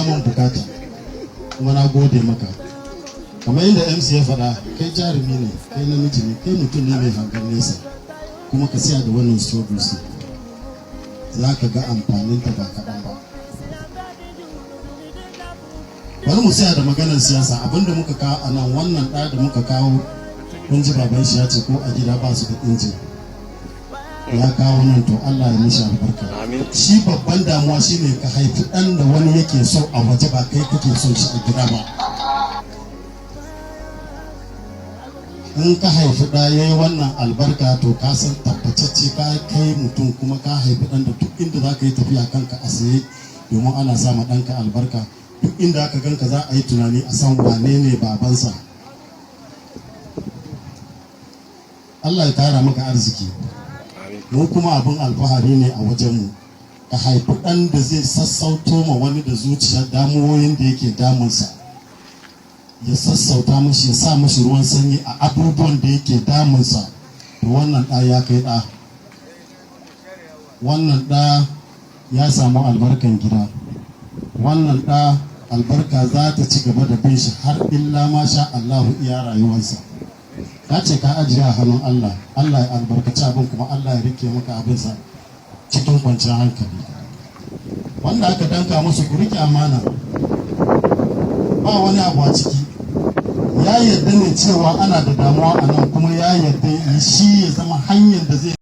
biya min bukata kuma na gode maka. Kamar yadda MC ya faɗa, kai jarumi ne, kai namiji ne, kai mutum ne mai hangen nesa, kuma ka siya da wannan struggles za ka ga amfaninta ba kaɗan ba. Bari mu siya da maganar siyasa, abinda muka kawo a nan, wannan ɗaya da muka kawo kun ji baban shi ya ce ko a gida ba su da injin ya kawo nan, to Allah ya mishi albarka. Shi babban damuwa shine ka haifi ɗan da wani yake so a waje ba kai kake son shi a gida ba. In ka haifi ɗa ya yi wannan albarka, to ka san tabbatacce ka kai mutum, kuma ka haifi ɗan da duk inda za ka yi tafiya kanka a saye, domin ana sa ma ɗanka albarka. Duk inda aka ganka za a yi tunani a san wane ne babansa. Allah ya kara maka arziki. Mu kuma abin alfahari ne a wajenmu. Ka haifi ɗan da zai sassauto ma wani da zuciya damuwoyin da yake damunsa, ya sassauta mashi, ya sa mashi ruwan sanyi a abubuwan da yake damunsa. To wannan ɗa ya kai ɗa. Wannan ɗa ya samu albarkan gida. Wannan ɗa albarka za ta ci gaba da bin shi har illa ma sha Allahu iya rayuwarsa. Ka ce ka ajiye a hannun Allah, Allah ya albarkaci abin, kuma Allah ya rike maka abinsa cikin kwanciyar hankali. Wanda aka danka musu, ku rike amana, ba wani abu a ciki. Ya yarda ne cewa ana da damuwa a nan, kuma ya yarda shi ya zama hanyar da zai